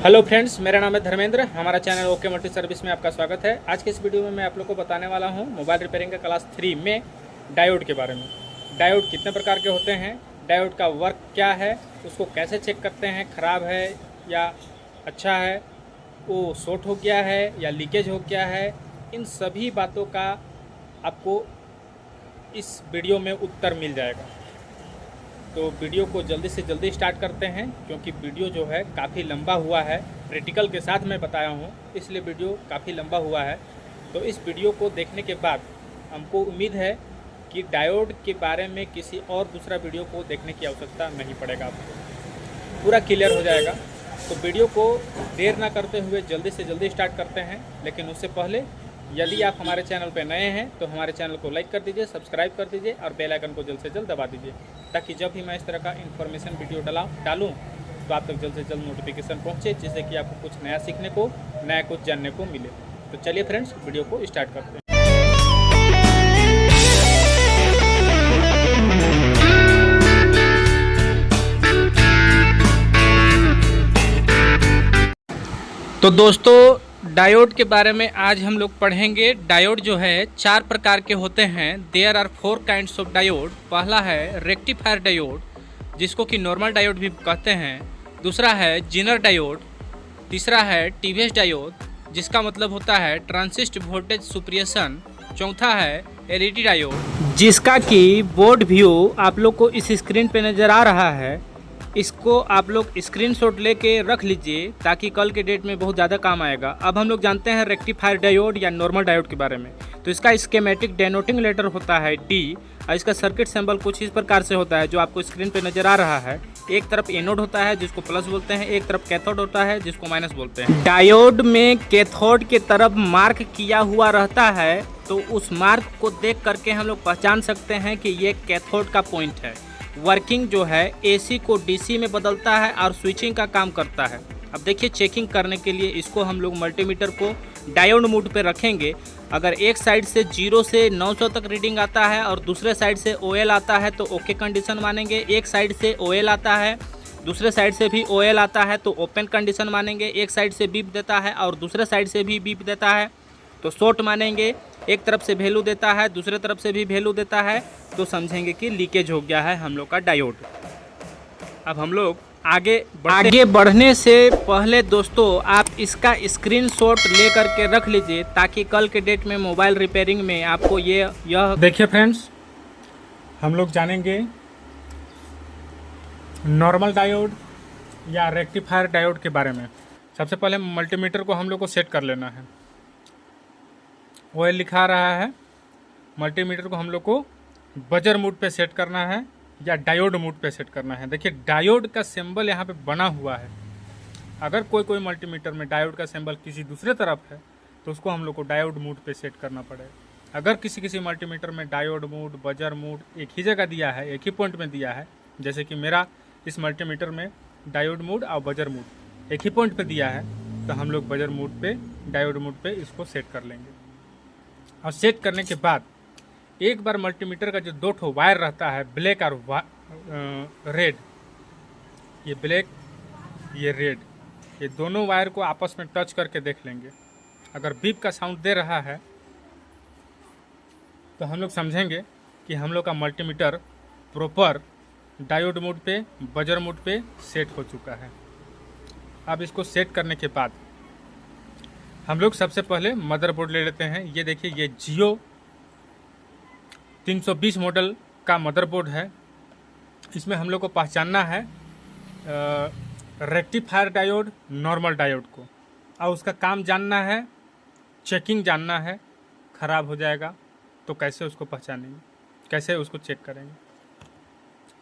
Hello friends, मेरा नाम है धर्मेंद्र। हमारा चैनल ओके मल्टी सर्विस में आपका स्वागत है। आज के इस वीडियो में मैं आप लोग को बताने वाला हूं मोबाइल रिपेयरिंग का क्लास 3 में डायोड के बारे में। डायोड कितने प्रकार के होते हैं, डायोड का वर्क क्या है, उसको कैसे चेक करते हैं, ख़राब है या अच्छा है, वो शॉर्ट हो गया है या लीकेज हो गया है, इन सभी बातों का आपको इस वीडियो में उत्तर मिल जाएगा। तो वीडियो को जल्दी से जल्दी स्टार्ट करते हैं, क्योंकि वीडियो जो है काफ़ी लंबा हुआ है। प्रैक्टिकल के साथ मैं बताया हूँ, इसलिए वीडियो काफ़ी लंबा हुआ है। तो इस वीडियो को देखने के बाद हमको उम्मीद है कि डायोड के बारे में किसी और दूसरा वीडियो को देखने की आवश्यकता नहीं पड़ेगा, आपको पूरा क्लियर हो जाएगा। तो वीडियो को देर ना करते हुए जल्दी से जल्दी स्टार्ट करते हैं। लेकिन उससे पहले यदि आप हमारे चैनल पर नए हैं तो हमारे चैनल को लाइक कर दीजिए, सब्सक्राइब कर दीजिए और बेल आइकन को जल्द से जल्द दबा दीजिए, ताकि जब भी मैं इस तरह का इन्फॉर्मेशन वीडियो डालूं तो आप तक जल्द से जल्द नोटिफिकेशन पहुंचे, जिससे कि आपको कुछ नया सीखने को, नया कुछ जानने को मिले। तो चलिए फ्रेंड्स, वीडियो को स्टार्ट करते हैं। तो दोस्तों, डायोड के बारे में आज हम लोग पढ़ेंगे। डायोड जो है 4 प्रकार के होते हैं। There are 4 kinds of diode. पहला है रेक्टिफायर डायोड, जिसको कि नॉर्मल डायोड भी कहते हैं। दूसरा है जीनर डायोड। तीसरा है टीवीएस डायोड, जिसका मतलब होता है ट्रांसिस्ट वोल्टेज सुप्रिएशन। चौथा है एलईडी डायोड, जिसका कि बोर्ड व्यू आप लोग को इस स्क्रीन पे नज़र आ रहा है। इसको आप लोग स्क्रीनशॉट लेके रख लीजिए, ताकि कल के डेट में बहुत ज़्यादा काम आएगा। अब हम लोग जानते हैं रेक्टिफायर डायोड या नॉर्मल डायोड के बारे में। तो इसका स्कीमेटिक डेनोटिंग लेटर होता है डी, और इसका सर्किट सिंबल कुछ इस प्रकार से होता है, जो आपको स्क्रीन पे नज़र आ रहा है। एक तरफ एनोड होता है, जिसको प्लस बोलते हैं, एक तरफ कैथोड होता है, जिसको माइनस बोलते हैं। डायोड में कैथोड के तरफ मार्क किया हुआ रहता है, तो उस मार्क को देख करके हम लोग पहचान सकते हैं कि ये कैथोड का पॉइंट है। वर्किंग जो है एसी को डीसी में बदलता है और स्विचिंग का काम करता है। अब देखिए, चेकिंग करने के लिए इसको हम लोग मल्टीमीटर को डायोड मोड पे रखेंगे। अगर एक साइड से 0 से 900 तक रीडिंग आता है और दूसरे साइड से ओएल आता है तो ओके कंडीशन मानेंगे। एक साइड से ओएल आता है, दूसरे साइड से भी ओएल आता है तो ओपन कंडीशन मानेंगे। एक साइड से बीप देता है और दूसरे साइड से भी बीप देता है तो शॉर्ट मानेंगे। एक तरफ से वैल्यू देता है, दूसरे तरफ से भी वैल्यू देता है, तो समझेंगे कि लीकेज हो गया है हम लोग का डायोड। अब हम लोग आगे बढ़ने से पहले दोस्तों, आप इसका स्क्रीनशॉट ले करके रख लीजिए, ताकि कल के डेट में मोबाइल रिपेयरिंग में आपको यह देखिए फ्रेंड्स, हम लोग जानेंगे नॉर्मल डायोड या रेक्टिफायर डायोड के बारे में। सबसे पहले मल्टीमीटर को हम लोग को सेट कर लेना है। ओएल लिखा रहा है, मल्टीमीटर को हम लोग को बजर मोड पे सेट करना है या डायोड मोड पे सेट करना है। देखिए, डायोड का सिंबल यहाँ पे बना हुआ है। अगर कोई मल्टीमीटर में डायोड का सिंबल किसी दूसरे तरफ है तो उसको हम लोग को डायोड मोड पे सेट करना पड़ेगा। अगर किसी मल्टीमीटर में डायोड मोड, बजर मोड एक ही जगह दिया है, एक ही पॉइंट में दिया है, जैसे कि मेरा इस मल्टीमीटर में डायोड मोड और बजर मोड एक ही पॉइंट पे दिया है, तो हम लोग बजर मोड पे, डायोड मोड पे इसको सेट कर लेंगे। और सेट करने के बाद एक बार मल्टीमीटर का जो 2 ठो वायर रहता है, ब्लैक और रेड, ये ब्लैक ये रेड, ये दोनों वायर को आपस में टच करके देख लेंगे। अगर बीप का साउंड दे रहा है तो हम लोग समझेंगे कि हम लोग का मल्टीमीटर प्रॉपर डायोड मोड पे, बजर मोड पे सेट हो चुका है। अब इसको सेट करने के बाद हम लोग सबसे पहले मदरबोर्ड ले लेते हैं। ये देखिए, ये जियो 320 मॉडल का मदरबोर्ड है। इसमें हम लोग को पहचानना है रेक्टिफायर डायोड, नॉर्मल डायोड को, और उसका काम जानना है, चेकिंग जानना है। ख़राब हो जाएगा तो कैसे उसको पहचानेंगे, कैसे उसको चेक करेंगे,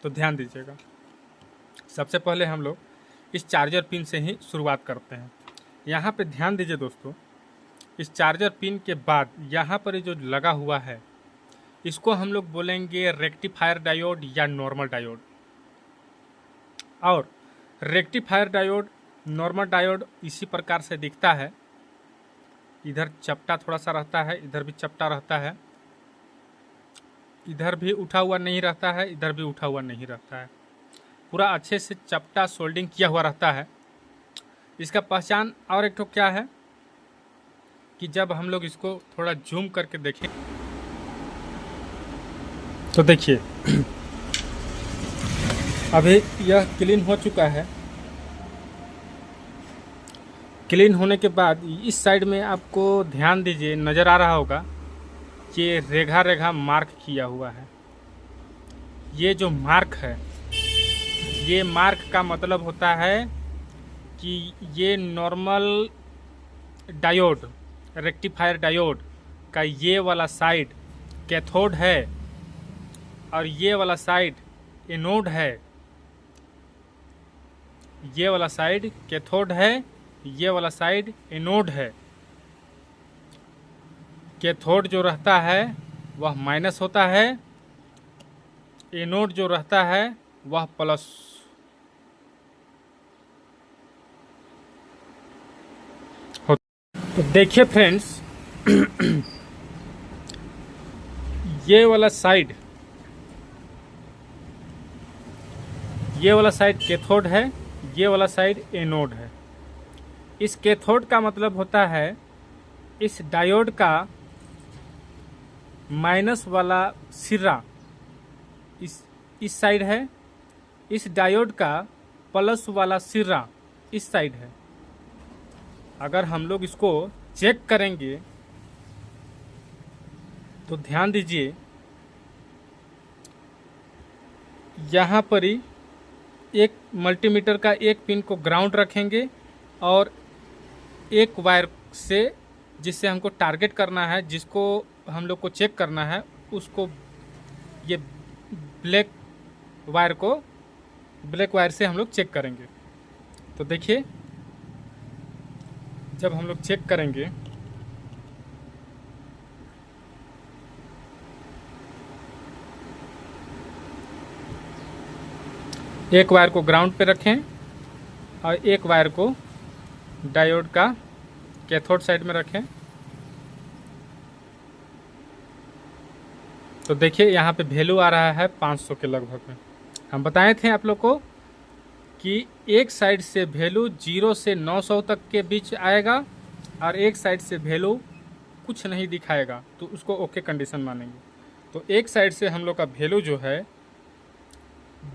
तो ध्यान दीजिएगा। सबसे पहले हम लोग इस चार्जर पिन से ही शुरुआत करते हैं। यहाँ पे ध्यान दीजिए दोस्तों, इस चार्जर पिन के बाद यहाँ पर जो लगा हुआ है, इसको हम लोग बोलेंगे रेक्टिफायर डायोड या नॉर्मल डायोड। और रेक्टिफायर डायोड, नॉर्मल डायोड इसी प्रकार से दिखता है। इधर चपटा थोड़ा सा रहता है, इधर भी चपटा रहता है, इधर भी उठा हुआ नहीं रहता है, इधर भी उठा हुआ नहीं रहता है। पूरा अच्छे से चपटा सोल्डिंग किया हुआ रहता है। इसका पहचान और एक तो क्या है कि जब हम लोग इसको थोड़ा जूम करके देखें तो देखिए अभी यह क्लीन हो चुका है। क्लीन होने के बाद इस साइड में आपको ध्यान दीजिए, नज़र आ रहा होगा कि रेखा रेखा मार्क किया हुआ है। ये जो मार्क है, ये मार्क का मतलब होता है कि ये नॉर्मल डायोड, रेक्टिफायर डायोड का ये वाला साइड कैथोड है और ये वाला साइड एनोड है। ये वाला साइड कैथोड है, ये वाला साइड एनोड है। कैथोड जो रहता है वह माइनस होता है, एनोड जो रहता है वह प्लस। तो देखिए फ्रेंड्स, ये वाला साइड कैथोड है, ये वाला साइड एनोड है। इस कैथोड का मतलब होता है इस डायोड का माइनस वाला सिरा इस साइड है, इस डायोड का प्लस वाला सिरा इस साइड है। अगर हम लोग इसको चेक करेंगे तो ध्यान दीजिए, यहाँ पर ही एक मल्टीमीटर का एक पिन को ग्राउंड रखेंगे और एक वायर से जिससे हमको टारगेट करना है, जिसको हम लोग को चेक करना है, उसको ये ब्लैक वायर से हम लोग चेक करेंगे। तो देखिए जब हम लोग चेक करेंगे एक वायर को ग्राउंड पे रखें और एक वायर को डायोड का कैथोड साइड में रखें। तो देखिए यहाँ पे वैल्यू आ रहा है 500 के लगभग में। हम बताए थे आप लोग को कि एक साइड से वैल्यू 0 से 900 तक के बीच आएगा और एक साइड से वैल्यू कुछ नहीं दिखाएगा, तो उसको ओके कंडीशन मानेंगे। तो एक साइड से हम लोग का वैल्यू जो है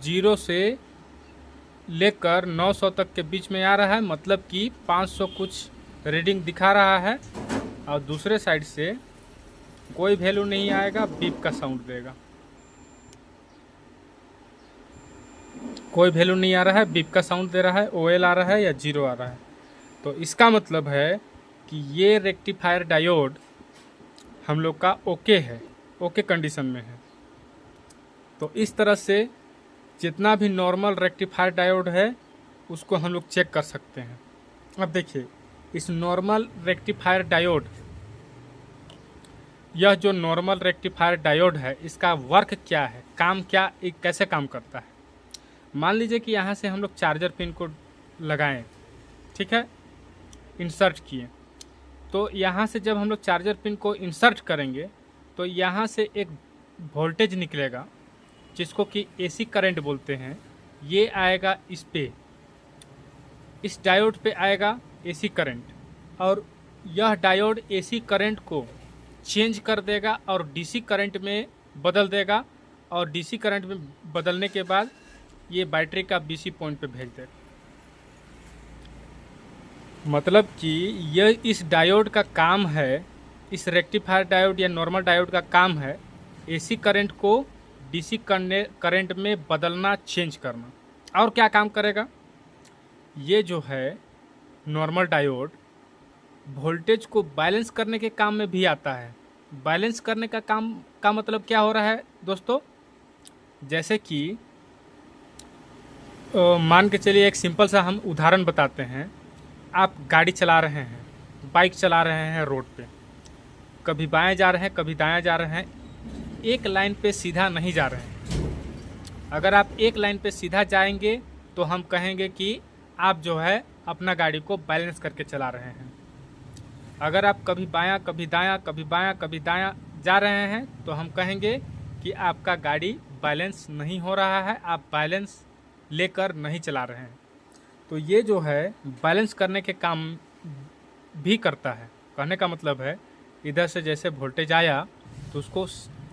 0 से लेकर 900 तक के बीच में आ रहा है, मतलब कि 500 कुछ रीडिंग दिखा रहा है। और दूसरे साइड से कोई वैल्यू नहीं आएगा, बीप का साउंड देगा। कोई वैल्यू नहीं आ रहा है, बीप का साउंड दे रहा है, ओएल आ रहा है या 0 आ रहा है। तो इसका मतलब है कि ये रेक्टिफायर डायोड हम लोग का ओके है, ओके कंडीशन में है। तो इस तरह से जितना भी नॉर्मल रेक्टिफायर डायोड है उसको हम लोग चेक कर सकते हैं। अब देखिए इस नॉर्मल रेक्टिफायर डायोड, यह जो नॉर्मल रेक्टिफायर डायोड है, इसका वर्क क्या है, काम क्या, कैसे काम करता है। मान लीजिए कि यहाँ से हम लोग चार्जर पिन को लगाएं, ठीक है, इंसर्ट किए। तो यहाँ से जब हम लोग चार्जर पिन को इंसर्ट करेंगे तो यहाँ से एक वोल्टेज निकलेगा जिसको कि एसी करंट बोलते हैं। ये आएगा इस पे, इस डायोड पे आएगा एसी करंट, और यह डायोड एसी करंट को चेंज कर देगा और डीसी करंट में बदल देगा, और डीसी करंट में बदलने के बाद ये बैटरी का बीसी पॉइंट पे भेज देगा। मतलब कि यह इस डायोड का काम है, इस रेक्टिफायर डायोड या नॉर्मल डायोड का काम है एसी करंट को डीसी करंट में बदलना, चेंज करना। और क्या काम करेगा, ये जो है नॉर्मल डायोड वोल्टेज को बैलेंस करने के काम में भी आता है। बैलेंस करने का काम का मतलब क्या हो रहा है दोस्तों, जैसे कि मान के चलिए एक सिंपल सा हम उदाहरण बताते हैं। आप गाड़ी चला रहे हैं, बाइक चला रहे हैं रोड पे, कभी बाएं जा रहे हैं कभी दाएं जा रहे हैं, एक लाइन पे सीधा नहीं जा रहे हैं। अगर आप एक लाइन पे सीधा जाएंगे तो हम कहेंगे कि आप जो है अपना गाड़ी को बैलेंस करके चला रहे हैं। अगर आप कभी बायां कभी दायां कभी बायां कभी दायां जा रहे हैं तो हम कहेंगे कि आपका गाड़ी बैलेंस नहीं हो रहा है, आप बैलेंस लेकर नहीं चला रहे हैं। तो ये जो है बैलेंस करने के काम भी करता है। कहने का मतलब है इधर से जैसे वोल्टेज आया तो उसको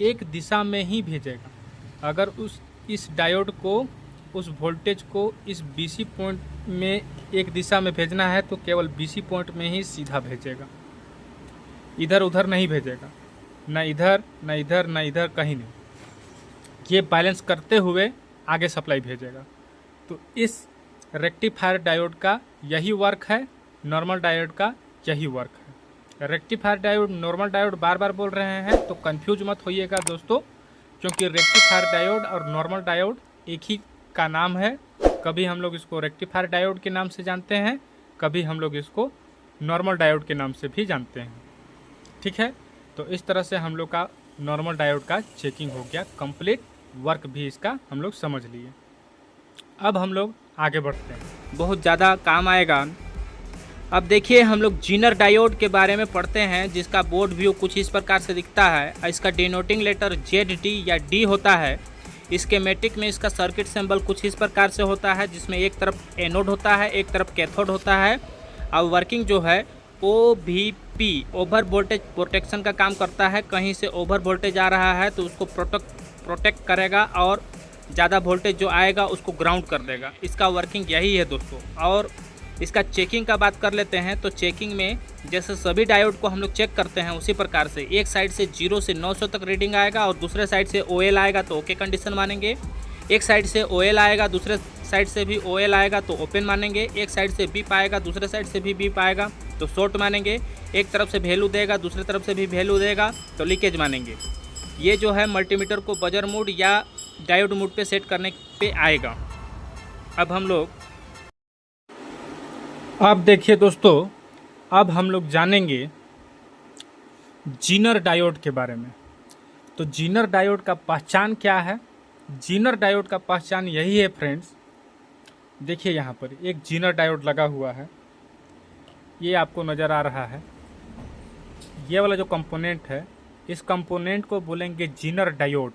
एक दिशा में ही भेजेगा। अगर इस डायोड को उस वोल्टेज को इस BC पॉइंट में एक दिशा में भेजना है तो केवल BC पॉइंट में ही सीधा भेजेगा, इधर उधर नहीं भेजेगा, ना इधर ना इधर ना इधर, कहीं नहीं। ये बैलेंस करते हुए आगे सप्लाई भेजेगा। तो इस रेक्टिफायर डायोड का यही वर्क है, नॉर्मल डायोड का यही वर्क है। रेक्टिफायर डायोड, नॉर्मल डायोड बार बार बोल रहे हैं तो कंफ्यूज मत होइएगा दोस्तों, क्योंकि रेक्टिफायर डायोड और नॉर्मल डायोड एक ही का नाम है। कभी हम लोग इसको रेक्टिफायर डायोड के नाम से जानते हैं, कभी हम लोग इसको नॉर्मल डायोड के नाम से भी जानते हैं। ठीक है, तो इस तरह से हम लोग का नॉर्मल डायोड का चेकिंग हो गया कंप्लीट, वर्क भी इसका हम लोग समझ लिए। अब हम लोग आगे बढ़ते हैं, बहुत ज़्यादा काम आएगा। अब देखिए हम लोग जीनर डायोड के बारे में पढ़ते हैं, जिसका बोर्ड व्यू कुछ इस प्रकार से दिखता है। इसका डिनोटिंग लेटर ZD या D होता है। स्कीमेटिक में इसका सर्किट सिंबल कुछ इस प्रकार से होता है, जिसमें एक तरफ एनोड होता है, एक तरफ कैथोड होता है। और वर्किंग जो है OVP, ओवर वोल्टेज प्रोटेक्शन का काम करता है। कहीं से ओवर वोल्टेज आ रहा है तो उसको प्रोटेक्ट करेगा और ज़्यादा वोल्टेज जो आएगा उसको ग्राउंड कर देगा। इसका वर्किंग यही है दोस्तों। और इसका चेकिंग का बात कर लेते हैं तो चेकिंग में जैसे सभी डायोड को हम लोग चेक करते हैं उसी प्रकार से एक साइड से 0 से 900 तक रीडिंग आएगा और दूसरे साइड से OL आएगा तो ओके कंडीशन मानेंगे। एक साइड से OL आएगा, दूसरे साइड से भी OL आएगा तो ओपन मानेंगे। एक साइड से बीप आएगा, दूसरे साइड से भी बीप आएगा तो शॉर्ट मानेंगे। एक तरफ से वैल्यू देगा, दूसरी तरफ से भी वैल्यू देगा तो लीकेज मानेंगे। ये जो है मल्टीमीटर को बजर मोड या डायोड मोड पे सेट करने पे आएगा। अब हम लोग देखिए दोस्तों, अब हम लोग जानेंगे जीनर डायोड के बारे में। तो जीनर डायोड का पहचान क्या है? जीनर डायोड का पहचान यही है फ्रेंड्स। देखिए यहाँ पर एक जीनर डायोड लगा हुआ है, ये आपको नज़र आ रहा है। ये वाला जो कंपोनेंट है, इस कंपोनेंट को बोलेंगे जीनर डायोड।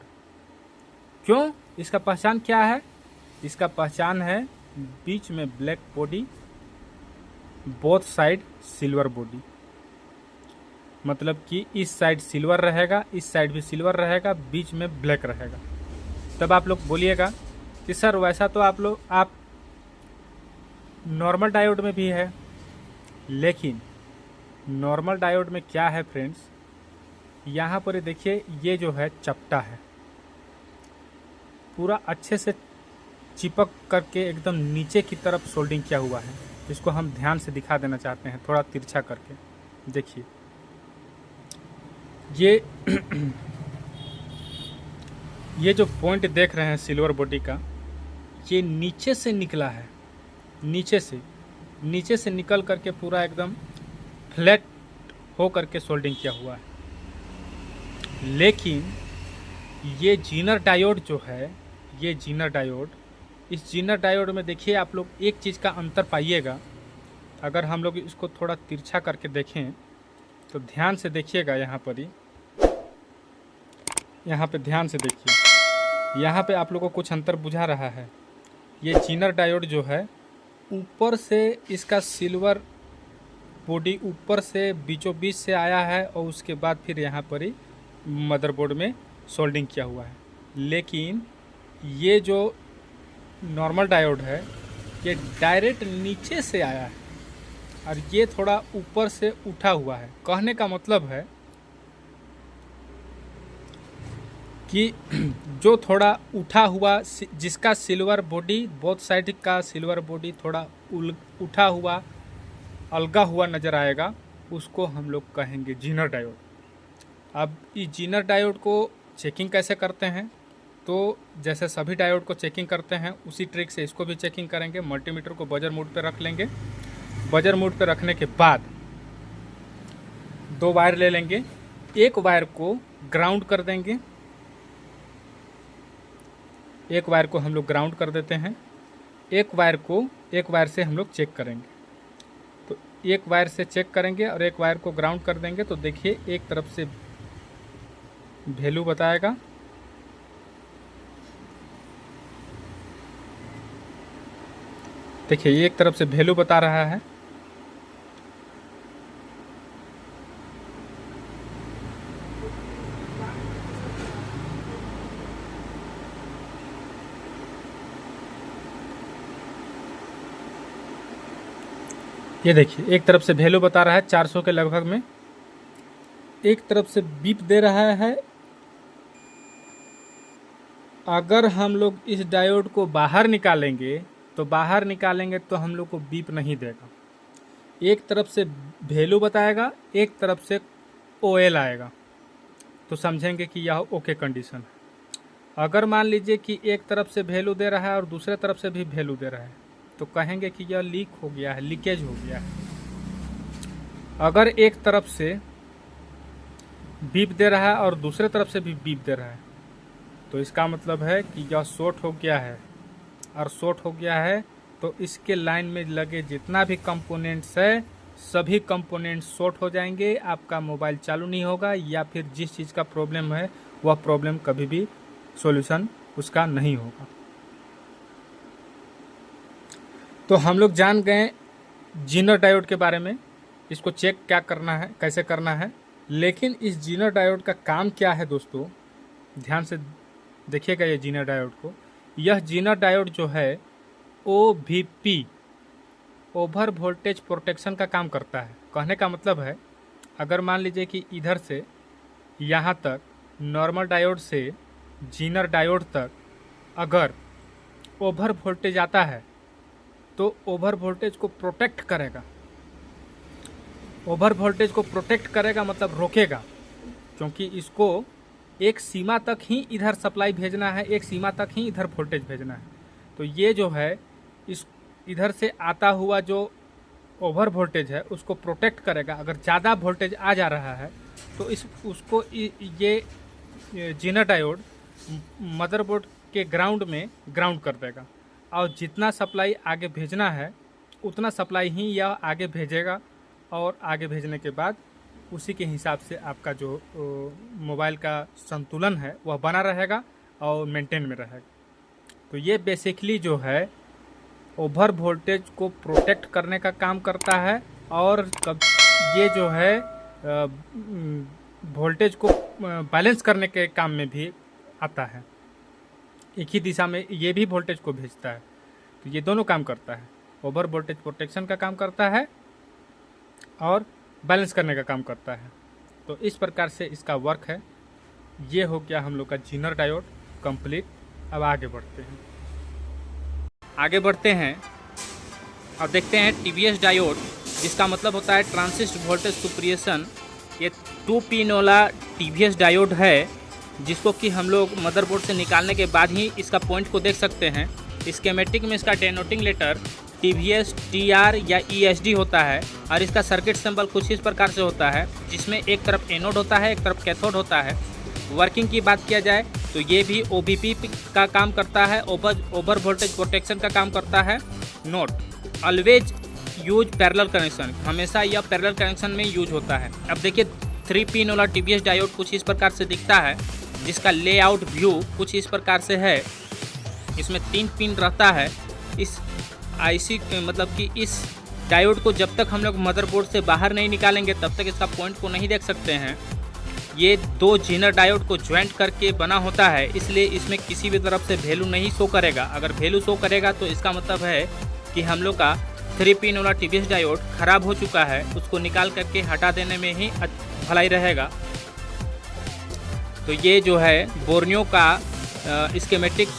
क्यों? इसका पहचान क्या है? इसका पहचान है बीच में black body, both side silver body. मतलब कि इस साइड सिल्वर रहेगा, इस साइड भी सिल्वर रहेगा, बीच में ब्लैक रहेगा। तब आप लोग बोलिएगा कि सर वैसा तो आप नॉर्मल डायोड में भी है, लेकिन नॉर्मल डायोड में क्या है फ्रेंड्स, यहाँ पर देखिए ये जो है चपटा है, पूरा अच्छे से चिपक करके एकदम नीचे की तरफ सोल्डिंग किया हुआ है। इसको हम ध्यान से दिखा देना चाहते हैं, थोड़ा तिरछा करके देखिए। ये जो पॉइंट देख रहे हैं सिल्वर बॉडी का, ये नीचे से निकला है, नीचे से निकल करके पूरा एकदम फ्लैट हो करके सोल्डिंग किया हुआ है। लेकिन ये जीनर डायोड जो है, ये जीनर डायोड, इस जीनर डायोड में देखिए आप लोग एक चीज़ का अंतर पाइएगा। अगर हम लोग इसको थोड़ा तिरछा करके देखें तो ध्यान से देखिएगा, यहाँ पे ध्यान से देखिए, यहाँ पे आप लोग को कुछ अंतर बुझा रहा है। ये जीनर डायोड जो है, ऊपर से इसका सिल्वर बॉडी ऊपर से बीचों बीच से आया है और उसके बाद फिर यहाँ पर ही मदरबोर्ड में सोल्डिंग किया हुआ है। लेकिन ये जो नॉर्मल डायोड है, ये डायरेक्ट नीचे से आया है और ये थोड़ा ऊपर से उठा हुआ है। कहने का मतलब है कि जो थोड़ा उठा हुआ, जिसका सिल्वर बॉडी, बोथ साइड का सिल्वर बॉडी थोड़ा उठा हुआ, अलगा हुआ नज़र आएगा, उसको हम लोग कहेंगे जीनर डायोड। अब इस जीनर डायोड को चेकिंग कैसे करते हैं? तो जैसे सभी डायोड को चेकिंग करते हैं उसी ट्रिक से इसको भी चेकिंग करेंगे। मल्टीमीटर को बजर मोड पे रख लेंगे। बजर मोड पे रखने के बाद 2 वायर ले लेंगे, एक वायर को ग्राउंड कर देंगे, एक वायर को हम लोग ग्राउंड कर देते हैं, एक वायर से हम लोग चेक करेंगे। तो एक वायर से चेक करेंगे और एक वायर को ग्राउंड कर देंगे। तो देखिए एक तरफ से वैल्यू बताएगा, देखिए ये एक तरफ से वैल्यू बता रहा है, ये देखिए एक तरफ से वैल्यू बता रहा है 400 के लगभग में, एक तरफ से बीप दे रहा है। अगर हम लोग इस डायोड को बाहर निकालेंगे तो हम लोग को बीप नहीं देगा। एक तरफ से वैल्यू बताएगा, एक तरफ से ओएल आएगा, तो समझेंगे कि यह ओके कंडीशन है। अगर मान लीजिए कि एक तरफ से वैल्यू दे रहा है और दूसरे तरफ से भी वैल्यू दे रहा है, तो कहेंगे कि यह लीक हो गया है, लीकेज हो गया है। अगर एक तरफ से बीप दे रहा है और दूसरे तरफ से भी बीप दे रहा है, तो इसका मतलब है कि यह शॉर्ट हो गया है। और शॉर्ट हो गया है तो इसके लाइन में लगे जितना भी कंपोनेंट्स है सभी कंपोनेंट्स शॉर्ट हो जाएंगे, आपका मोबाइल चालू नहीं होगा, या फिर जिस चीज़ का प्रॉब्लम है वह प्रॉब्लम कभी भी सॉल्यूशन उसका नहीं होगा। तो हम लोग जान गए जीनर डायोड के बारे में, इसको चेक क्या करना है, कैसे करना है। लेकिन इस जीनर डायोड का काम क्या है दोस्तों, ध्यान से देखिएगा ये जीनर डायोड को। यह जीनर डायोड जो है OVP, ओवर वोल्टेज प्रोटेक्शन का काम करता है। कहने का मतलब है, अगर मान लीजिए कि इधर से यहाँ तक नॉर्मल डायोड से जीनर डायोड तक अगर ओवर वोल्टेज आता है तो ओवर वोल्टेज को प्रोटेक्ट करेगा। ओवर वोल्टेज को प्रोटेक्ट करेगा मतलब रोकेगा, क्योंकि इसको एक सीमा तक ही इधर सप्लाई भेजना है, एक सीमा तक ही इधर वोल्टेज भेजना है। तो ये जो है इस इधर से आता हुआ जो ओवर वोल्टेज है उसको प्रोटेक्ट करेगा। अगर ज़्यादा वोल्टेज आ जा रहा है तो उसको ये जीनर डायोड मदरबोर्ड के ग्राउंड में ग्राउंड कर देगा, और जितना सप्लाई आगे भेजना है उतना सप्लाई ही यह आगे भेजेगा, और आगे भेजने के बाद उसी के हिसाब से आपका जो मोबाइल का संतुलन है वह बना रहेगा और मेंटेन में रहेगा। तो ये बेसिकली जो है ओवर वोल्टेज को प्रोटेक्ट करने का काम करता है, और ये जो है वोल्टेज को बैलेंस करने के काम में भी आता है। एक ही दिशा में ये भी वोल्टेज को भेजता है, तो ये दोनों काम करता है। ओवर वोल्टेज प्रोटेक्शन का काम करता है और बैलेंस करने का काम करता है। तो इस प्रकार से इसका वर्क है। ये हो गया हम लोग का जीनर डायोड कंप्लीट। अब आगे बढ़ते हैं और देखते हैं TVS डायोड, जिसका मतलब होता है ट्रांसिस्ट वोल्टेज सुप्रिएशन। ये 2 पिन वाला TVS डायोड है, जिसको कि हम लोग मदरबोर्ड से निकालने के बाद ही इसका पॉइंट को देख सकते हैं। स्कीमेटिक में इसका डेनोटिंग लेटर TVS TR या ESD होता है, और इसका सर्किट सिंबल कुछ इस प्रकार से होता है, जिसमें एक तरफ एनोड होता है, एक तरफ कैथोड होता है। वर्किंग की बात किया जाए तो ये भी OVP का काम करता है, ओवर वोल्टेज प्रोटेक्शन का काम करता है। Note, always use parallel connection, हमेशा यह पैरेलल कनेक्शन में यूज होता है। अब देखिए 3 पिन वाला TVS डायोड कुछ इस प्रकार से दिखता है, जिसका लेआउट व्यू कुछ इस प्रकार से है। इसमें 3 पिन रहता है। इस IC मतलब कि इस डायोड को जब तक हम लोग मदरबोर्ड से बाहर नहीं निकालेंगे तब तक इसका पॉइंट को नहीं देख सकते हैं। ये 2 जीनर डायोड को ज्वाइंट करके बना होता है, इसलिए इसमें किसी भी तरफ से वैल्यू नहीं शो करेगा। अगर वैल्यू शो करेगा तो इसका मतलब है कि हम लोग का 3 पिन वाला TVS डायोड ख़राब हो चुका है, उसको निकाल करके हटा देने में ही भलाई रहेगा। तो ये जो है बोर्नियो का स्कीमेटिक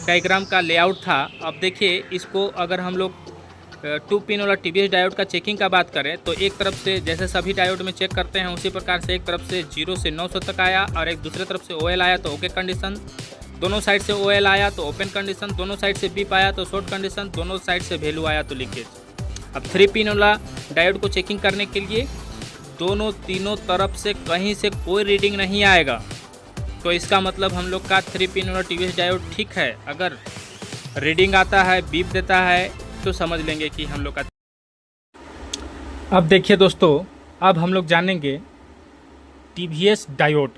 डायग्राम का लेआउट था। अब देखिए इसको अगर हम लोग 2 पिन वाला TVS डायोड का चेकिंग का बात करें तो एक तरफ से जैसे सभी डायोड में चेक करते हैं उसी प्रकार से एक तरफ से 0 से 900 तक आया, और एक दूसरे तरफ से OL आया तो ओके कंडीशन, दोनों साइड से OL आया तो ओपन कंडीशन, दोनों साइड से बीप आया तो शॉर्ट कंडीशन, दोनों साइड से वैल्यू आया तो लीकेज। अब 3 पिन वाला डायोड को चेकिंग करने के लिए तीनों तरफ से कहीं से कोई रीडिंग नहीं आएगा, तो इसका मतलब हम लोग का 3 पिन वाला TVS डायोड ठीक है। अगर रीडिंग आता है, बीप देता है, तो समझ लेंगे कि हम लोग का। अब देखिए दोस्तों, अब हम लोग जानेंगे TVS डायोड,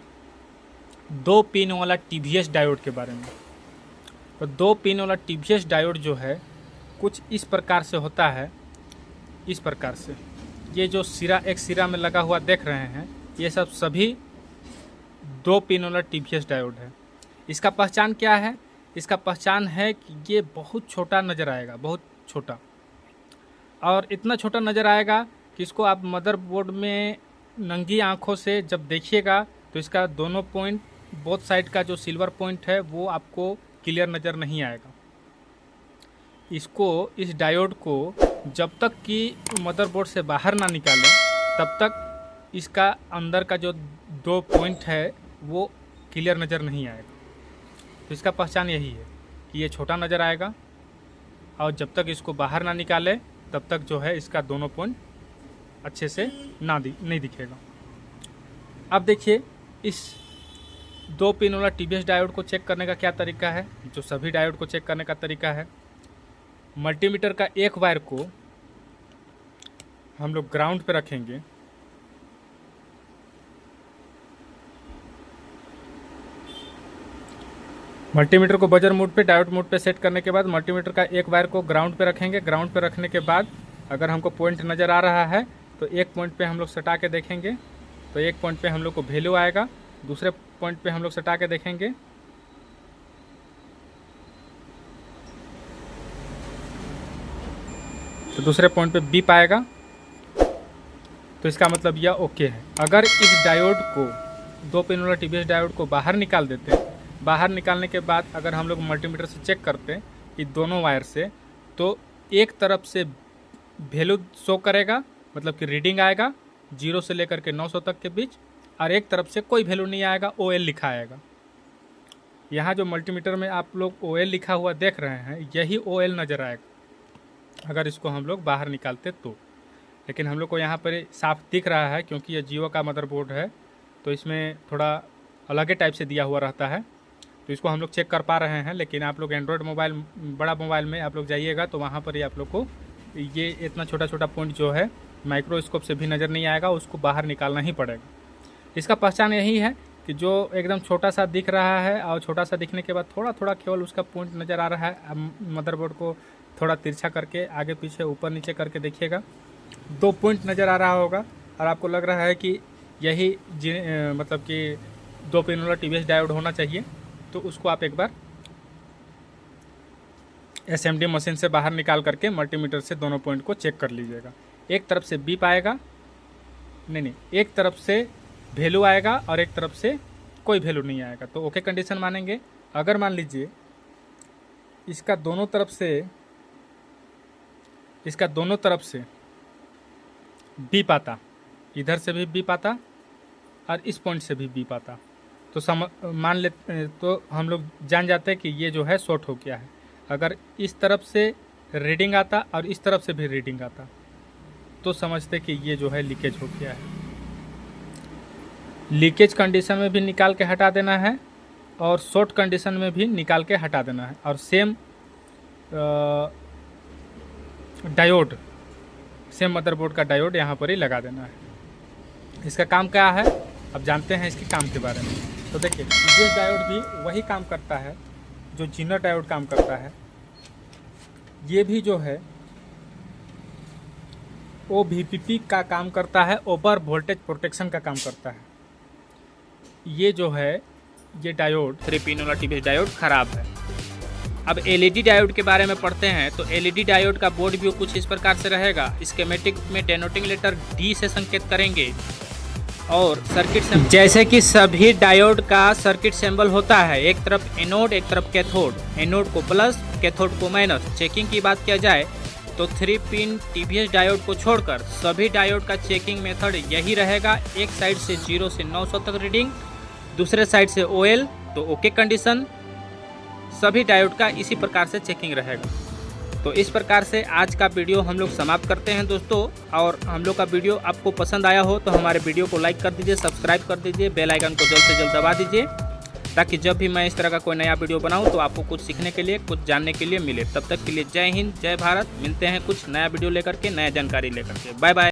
2 पिन वाला TVS डायोड के बारे में। तो 2 पिन वाला TVS डायोड जो है कुछ इस प्रकार से होता है, इस प्रकार से। ये जो सिरा एक सिरा में लगा हुआ देख रहे हैं, ये सब सभी 2 पिन वाला TVS डायोड है। इसका पहचान क्या है? इसका पहचान है कि ये बहुत छोटा नज़र आएगा, बहुत छोटा, और इतना छोटा नज़र आएगा कि इसको आप मदरबोर्ड में नंगी आँखों से जब देखिएगा तो इसका दोनों पॉइंट, बोथ साइड का जो सिल्वर पॉइंट है वो आपको क्लियर नज़र नहीं आएगा। इसको, इस डायोड को जब तक कि मदरबोर्ड से बाहर ना निकालें तब तक इसका अंदर का जो 2 पॉइंट है वो क्लियर नज़र नहीं आएगा। तो इसका पहचान यही है कि ये छोटा नज़र आएगा, और जब तक इसको बाहर ना निकाले तब तक जो है इसका दोनों पॉइंट अच्छे से नहीं दिखेगा। अब देखिए, इस 2 पिन वाला TVS डायोड को चेक करने का क्या तरीका है, जो सभी डायोड को चेक करने का तरीका है। मल्टीमीटर का एक वायर को हम लोग ग्राउंड पे रखेंगे, मल्टीमीटर को बजर मोड पे, डायोड मोड पे सेट करने के बाद मल्टीमीटर का एक वायर को ग्राउंड पे रखेंगे। ग्राउंड पे रखने के बाद अगर हमको पॉइंट नज़र आ रहा है तो एक पॉइंट पे हम लोग सटा के देखेंगे, तो एक पॉइंट पे हम लोग को वैल्यू आएगा। दूसरे पॉइंट पे हम लोग सटा के देखेंगे तो दूसरे पॉइंट पे बीप आएगा, तो इसका मतलब यह ओके है। अगर इस डायोड को, 2 पिन वाला TVS डायोड को बाहर निकाल देते हैं, बाहर निकालने के बाद अगर हम लोग मल्टीमीटर से चेक करते हैं कि दोनों वायर से, तो एक तरफ से वैल्यू शो करेगा, मतलब कि रीडिंग आएगा 0 से लेकर के 900 तक के बीच, और एक तरफ से कोई वैल्यू नहीं आएगा, OL लिखा आएगा। यहाँ जो मल्टीमीटर में आप लोग OL लिखा हुआ देख रहे हैं, यही OL नज़र आएगा अगर इसको हम लोग बाहर निकालते तो। लेकिन हम लोग को यहाँ पर साफ दिख रहा है क्योंकि ये जियो का मदरबोर्ड है, तो इसमें थोड़ा अलग टाइप से दिया हुआ रहता है, तो इसको हम लोग चेक कर पा रहे हैं। लेकिन आप लोग एंड्रॉयड मोबाइल, बड़ा मोबाइल में आप लोग जाइएगा तो वहाँ पर ही आप लोग को ये इतना छोटा छोटा पॉइंट जो है माइक्रोस्कोप से भी नज़र नहीं आएगा, उसको बाहर निकालना ही पड़ेगा। इसका पहचान यही है कि जो एकदम छोटा सा दिख रहा है, और छोटा सा दिखने के बाद थोड़ा थोड़ा केवल उसका पॉइंट नज़र आ रहा है। मदरबोर्ड को थोड़ा तिरछा करके आगे पीछे ऊपर नीचे करके देखिएगा, 2 पॉइंट नज़र आ रहा होगा, और आपको लग रहा है कि यही मतलब कि 2 पिन वाला TVS डायोड होना चाहिए। तो उसको आप एक बार SMD मशीन से बाहर निकाल करके मल्टीमीटर से दोनों पॉइंट को चेक कर लीजिएगा। एक तरफ से बीप आएगा, नहीं, एक तरफ से वैल्यू आएगा और एक तरफ से कोई वैल्यू नहीं आएगा, तो ओके कंडीशन मानेंगे। अगर मान लीजिए इसका दोनों तरफ से बीप आता, इधर से भी बीप आता और इस पॉइंट से भी बीप आता, तो मान ले तो हम लोग जान जाते हैं कि ये जो है शॉर्ट हो गया है। अगर इस तरफ से रीडिंग आता और इस तरफ से भी रीडिंग आता तो समझते कि ये जो है लीकेज हो गया है। लीकेज कंडीशन में भी निकाल के हटा देना है और शॉर्ट कंडीशन में भी निकाल के हटा देना है, और सेम डायोड, सेम मदरबोर्ड का डायोड यहाँ पर ही लगा देना है। इसका काम क्या है अब जानते हैं इसके काम के बारे में। तो देखिए, ये डायोड भी वही काम करता है जो जीनर डायोड काम करता है। ये भी जो है OVPP का काम करता है, ओवर वोल्टेज प्रोटेक्शन का काम करता है। ये जो है, ये डायोड 3 पिन वाला TVS डायोड खराब है। अब LED डायोड के बारे में पढ़ते हैं, तो LED डायोड का बोर्ड व्यू कुछ इस प्रकार से रहेगा। स्कीमेटिक में डेनोटिंग लेटर D से संकेत करेंगे, और सर्किट सिंबल, जैसे कि सभी डायोड का सर्किट सिंबल होता है, एक तरफ एनोड एक तरफ कैथोड, एनोड को प्लस कैथोड को माइनस। चेकिंग की बात किया जाए तो 3 पिन TVS डायोड को छोड़कर सभी डायोड का चेकिंग मेथड यही रहेगा। एक साइड से 0 से 900 तक रीडिंग, दूसरे साइड से OL, तो ओके कंडीशन। सभी डायोड का इसी प्रकार से चेकिंग रहेगा। तो इस प्रकार से आज का वीडियो हम लोग समाप्त करते हैं दोस्तों। और हम लोग का वीडियो आपको पसंद आया हो तो हमारे वीडियो को लाइक कर दीजिए, सब्सक्राइब कर दीजिए, बेल आइकन को जल्द से जल्द दबा दीजिए, ताकि जब भी मैं इस तरह का कोई नया वीडियो बनाऊं तो आपको कुछ सीखने के लिए, कुछ जानने के लिए मिले। तब तक के लिए जय हिंद, जय भारत। मिलते हैं कुछ नया वीडियो लेकर के, नया जानकारी लेकर के। Bye bye.